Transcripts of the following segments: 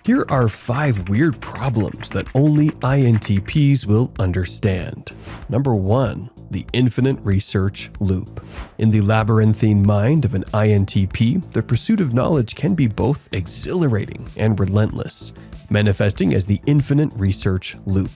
Here are 5 weird problems that only INTPs will understand. Number 1. The infinite research loop. In the labyrinthine mind of an INTP, the pursuit of knowledge can be both exhilarating and relentless, manifesting as the infinite research loop.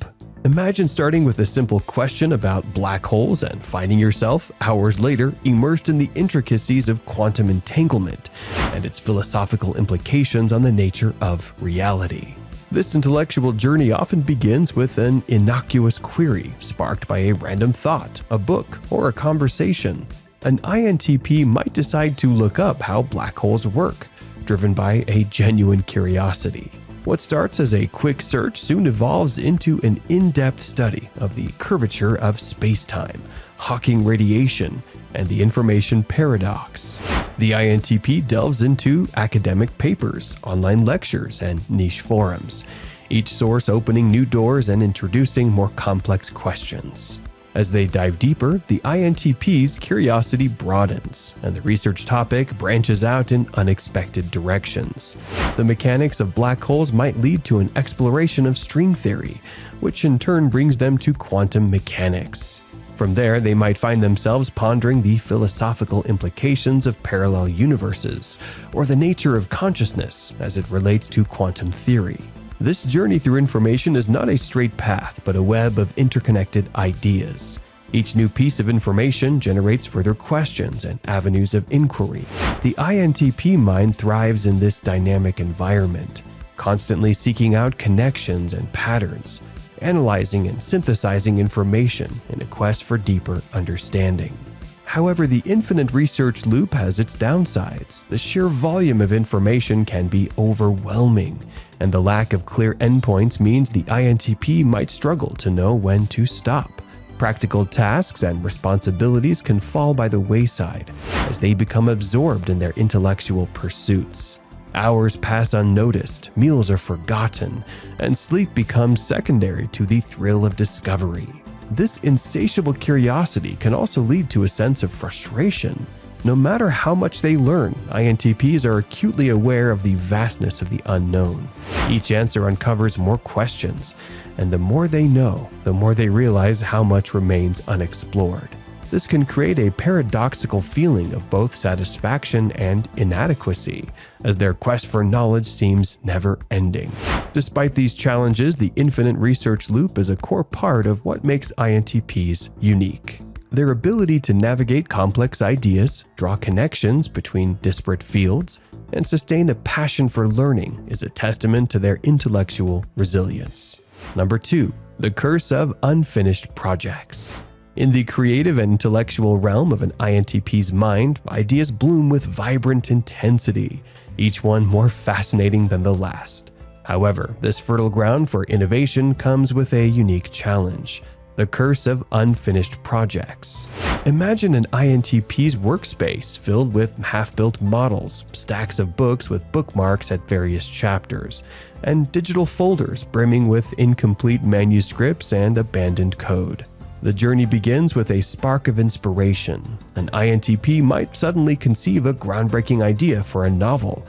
Imagine starting with a simple question about black holes and finding yourself, hours later, immersed in the intricacies of quantum entanglement and its philosophical implications on the nature of reality. This intellectual journey often begins with an innocuous query sparked by a random thought, a book, or a conversation. An INTP might decide to look up how black holes work, driven by a genuine curiosity. What starts as a quick search soon evolves into an in-depth study of the curvature of space-time, Hawking radiation, and the information paradox. The INTP delves into academic papers, online lectures, and niche forums, each source opening new doors and introducing more complex questions. As they dive deeper, the INTP's curiosity broadens, and the research topic branches out in unexpected directions. The mechanics of black holes might lead to an exploration of string theory, which in turn brings them to quantum mechanics. From there, they might find themselves pondering the philosophical implications of parallel universes, or the nature of consciousness as it relates to quantum theory. This journey through information is not a straight path, but a web of interconnected ideas. Each new piece of information generates further questions and avenues of inquiry. The INTP mind thrives in this dynamic environment, constantly seeking out connections and patterns, analyzing and synthesizing information in a quest for deeper understanding. However, the infinite research loop has its downsides. The sheer volume of information can be overwhelming, and the lack of clear endpoints means the INTP might struggle to know when to stop. Practical tasks and responsibilities can fall by the wayside as they become absorbed in their intellectual pursuits. Hours pass unnoticed, meals are forgotten, and sleep becomes secondary to the thrill of discovery. This insatiable curiosity can also lead to a sense of frustration. No matter how much they learn, INTPs are acutely aware of the vastness of the unknown. Each answer uncovers more questions, and the more they know, the more they realize how much remains unexplored. This can create a paradoxical feeling of both satisfaction and inadequacy, as their quest for knowledge seems never-ending. Despite these challenges, the infinite research loop is a core part of what makes INTPs unique. Their ability to navigate complex ideas, draw connections between disparate fields, and sustain a passion for learning is a testament to their intellectual resilience. Number 2. The curse of unfinished projects. In the creative and intellectual realm of an INTP's mind, ideas bloom with vibrant intensity, each one more fascinating than the last. However, this fertile ground for innovation comes with a unique challenge: the curse of unfinished projects. Imagine an INTP's workspace filled with half-built models, stacks of books with bookmarks at various chapters, and digital folders brimming with incomplete manuscripts and abandoned code. The journey begins with a spark of inspiration. An INTP might suddenly conceive a groundbreaking idea for a novel,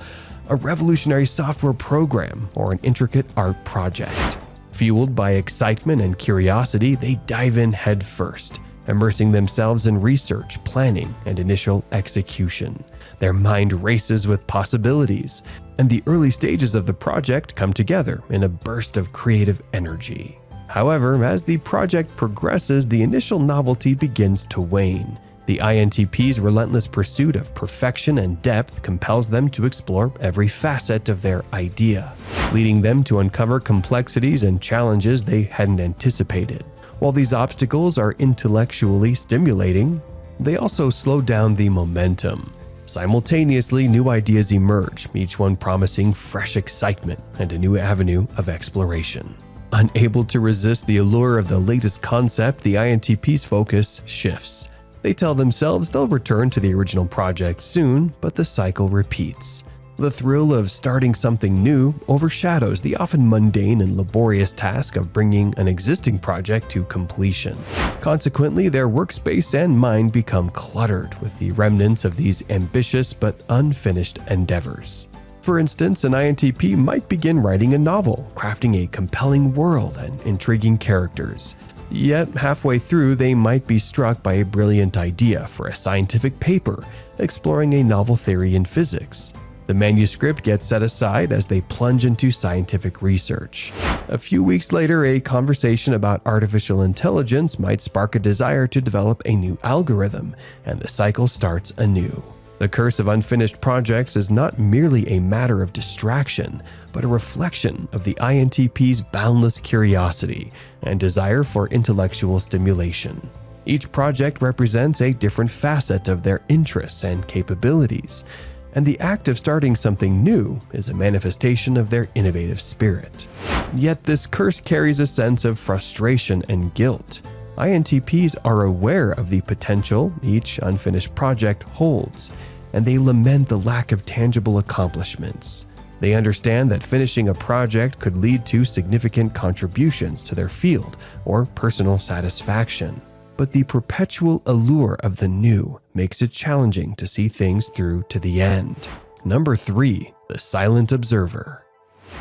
a revolutionary software program, or an intricate art project. Fueled by excitement and curiosity, they dive in headfirst, immersing themselves in research, planning, and initial execution. Their mind races with possibilities, and the early stages of the project come together in a burst of creative energy. However, as the project progresses, the initial novelty begins to wane. The INTP's relentless pursuit of perfection and depth compels them to explore every facet of their idea, leading them to uncover complexities and challenges they hadn't anticipated. While these obstacles are intellectually stimulating, they also slow down the momentum. Simultaneously, new ideas emerge, each one promising fresh excitement and a new avenue of exploration. Unable to resist the allure of the latest concept, the INTP's focus shifts. They tell themselves they'll return to the original project soon, but the cycle repeats. The thrill of starting something new overshadows the often mundane and laborious task of bringing an existing project to completion. Consequently, their workspace and mind become cluttered with the remnants of these ambitious but unfinished endeavors. For instance, an INTP might begin writing a novel, crafting a compelling world and intriguing characters. Yet, halfway through, they might be struck by a brilliant idea for a scientific paper exploring a novel theory in physics. The manuscript gets set aside as they plunge into scientific research. A few weeks later, a conversation about artificial intelligence might spark a desire to develop a new algorithm, and the cycle starts anew. The curse of unfinished projects is not merely a matter of distraction, but a reflection of the INTP's boundless curiosity and desire for intellectual stimulation. Each project represents a different facet of their interests and capabilities, and the act of starting something new is a manifestation of their innovative spirit. Yet this curse carries a sense of frustration and guilt. INTPs are aware of the potential each unfinished project holds, and they lament the lack of tangible accomplishments. They understand that finishing a project could lead to significant contributions to their field or personal satisfaction. But the perpetual allure of the new makes it challenging to see things through to the end. Number 3. The silent observer.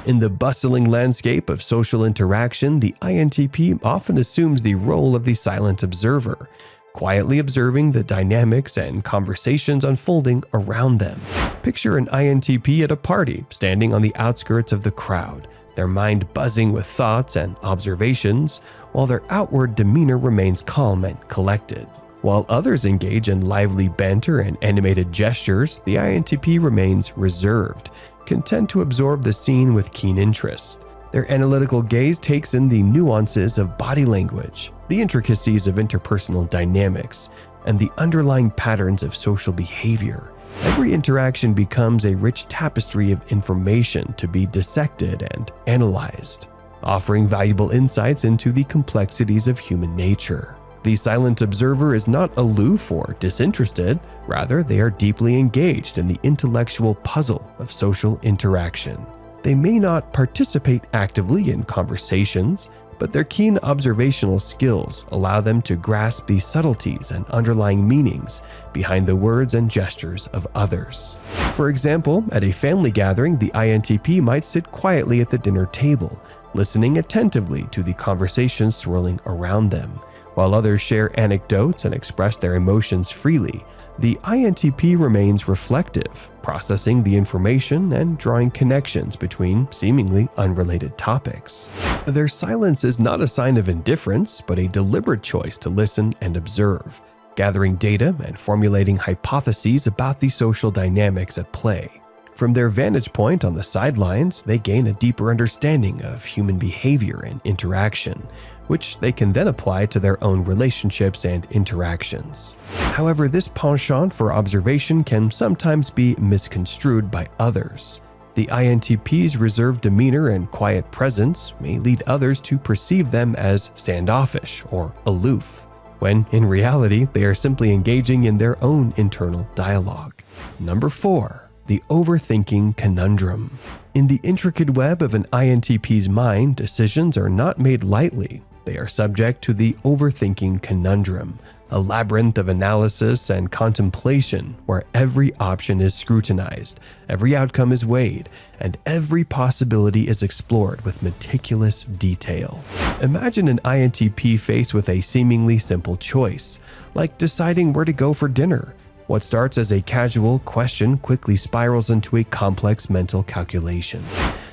In the bustling landscape of social interaction, the INTP often assumes the role of the silent observer, quietly observing the dynamics and conversations unfolding around them. Picture an INTP at a party, standing on the outskirts of the crowd, their mind buzzing with thoughts and observations, while their outward demeanor remains calm and collected. While others engage in lively banter and animated gestures, the INTP remains reserved, content to absorb the scene with keen interest. Their analytical gaze takes in the nuances of body language, the intricacies of interpersonal dynamics, and the underlying patterns of social behavior. Every interaction becomes a rich tapestry of information to be dissected and analyzed, offering valuable insights into the complexities of human nature. The silent observer is not aloof or disinterested, rather they are deeply engaged in the intellectual puzzle of social interaction. They may not participate actively in conversations, but their keen observational skills allow them to grasp the subtleties and underlying meanings behind the words and gestures of others. For example, at a family gathering, the INTP might sit quietly at the dinner table, listening attentively to the conversations swirling around them. While others share anecdotes and express their emotions freely, the INTP remains reflective, processing the information and drawing connections between seemingly unrelated topics. Their silence is not a sign of indifference, but a deliberate choice to listen and observe, gathering data and formulating hypotheses about the social dynamics at play. From their vantage point on the sidelines, they gain a deeper understanding of human behavior and interaction, which they can then apply to their own relationships and interactions. However, this penchant for observation can sometimes be misconstrued by others. The INTP's reserved demeanor and quiet presence may lead others to perceive them as standoffish or aloof, when in reality they are simply engaging in their own internal dialogue. Number 4. The overthinking conundrum. In the intricate web of an INTP's mind, decisions are not made lightly. They are subject to the overthinking conundrum, a labyrinth of analysis and contemplation where every option is scrutinized, every outcome is weighed, and every possibility is explored with meticulous detail. Imagine an INTP faced with a seemingly simple choice, like deciding where to go for dinner. What starts as a casual question quickly spirals into a complex mental calculation,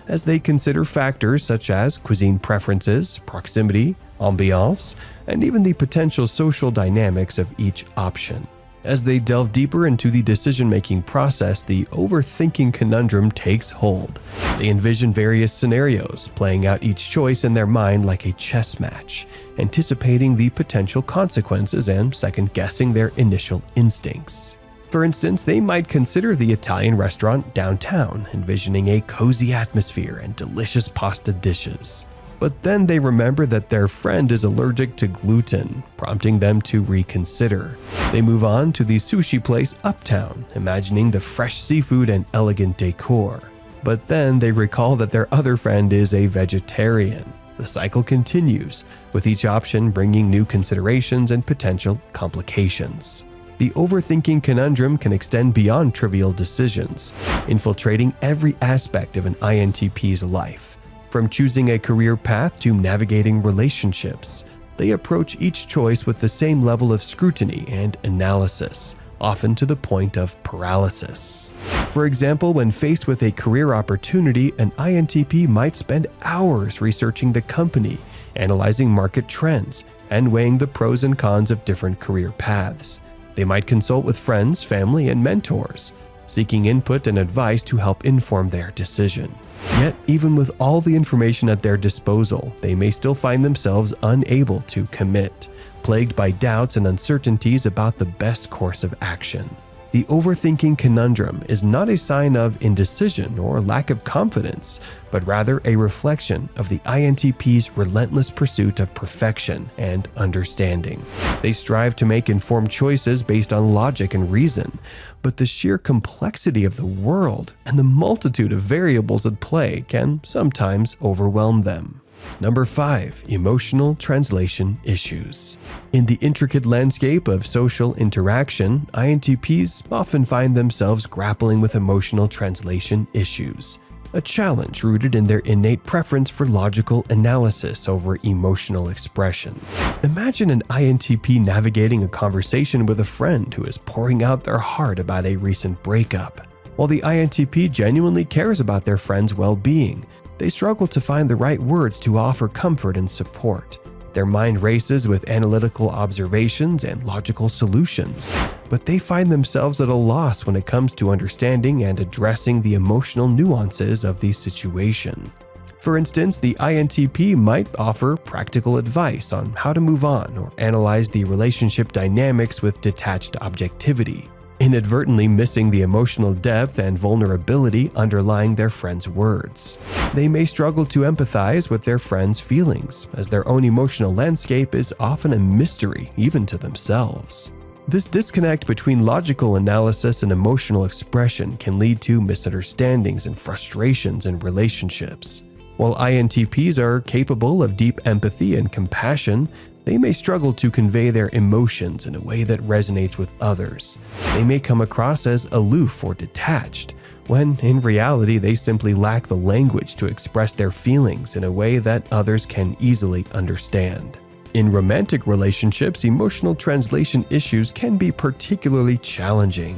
as they consider factors such as cuisine preferences, proximity, ambiance, and even the potential social dynamics of each option. As they delve deeper into the decision-making process, the overthinking conundrum takes hold. They envision various scenarios, playing out each choice in their mind like a chess match, anticipating the potential consequences and second-guessing their initial instincts. For instance, they might consider the Italian restaurant downtown, envisioning a cozy atmosphere and delicious pasta dishes. But then they remember that their friend is allergic to gluten, prompting them to reconsider. They move on to the sushi place uptown, imagining the fresh seafood and elegant decor. But then they recall that their other friend is a vegetarian. The cycle continues, with each option bringing new considerations and potential complications. The overthinking conundrum can extend beyond trivial decisions, infiltrating every aspect of an INTP's life. From choosing a career path to navigating relationships, they approach each choice with the same level of scrutiny and analysis, often to the point of paralysis. For example, when faced with a career opportunity, an INTP might spend hours researching the company, analyzing market trends, and weighing the pros and cons of different career paths. They might consult with friends, family, and mentors, seeking input and advice to help inform their decision. Yet, even with all the information at their disposal, they may still find themselves unable to commit, plagued by doubts and uncertainties about the best course of action. The overthinking conundrum is not a sign of indecision or lack of confidence, but rather a reflection of the INTP's relentless pursuit of perfection and understanding. They strive to make informed choices based on logic and reason, but the sheer complexity of the world and the multitude of variables at play can sometimes overwhelm them. Number 5. Emotional translation issues. In the intricate landscape of social interaction, INTPs often find themselves grappling with emotional translation issues, a challenge rooted in their innate preference for logical analysis over emotional expression. Imagine an INTP navigating a conversation with a friend who is pouring out their heart about a recent breakup. While the INTP genuinely cares about their friend's well-being, they struggle to find the right words to offer comfort and support. Their mind races with analytical observations and logical solutions, but they find themselves at a loss when it comes to understanding and addressing the emotional nuances of the situation. For instance, the INTP might offer practical advice on how to move on or analyze the relationship dynamics with detached objectivity, inadvertently missing the emotional depth and vulnerability underlying their friend's words. They may struggle to empathize with their friend's feelings, as their own emotional landscape is often a mystery even to themselves. This disconnect between logical analysis and emotional expression can lead to misunderstandings and frustrations in relationships. While INTPs are capable of deep empathy and compassion, they may struggle to convey their emotions in a way that resonates with others. They may come across as aloof or detached, when in reality they simply lack the language to express their feelings in a way that others can easily understand. In romantic relationships, emotional translation issues can be particularly challenging.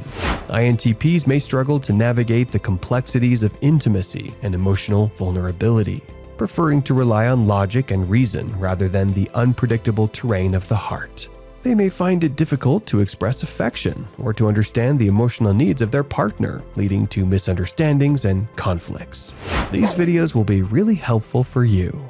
INTPs may struggle to navigate the complexities of intimacy and emotional vulnerability, preferring to rely on logic and reason rather than the unpredictable terrain of the heart. They may find it difficult to express affection or to understand the emotional needs of their partner, leading to misunderstandings and conflicts. These videos will be really helpful for you.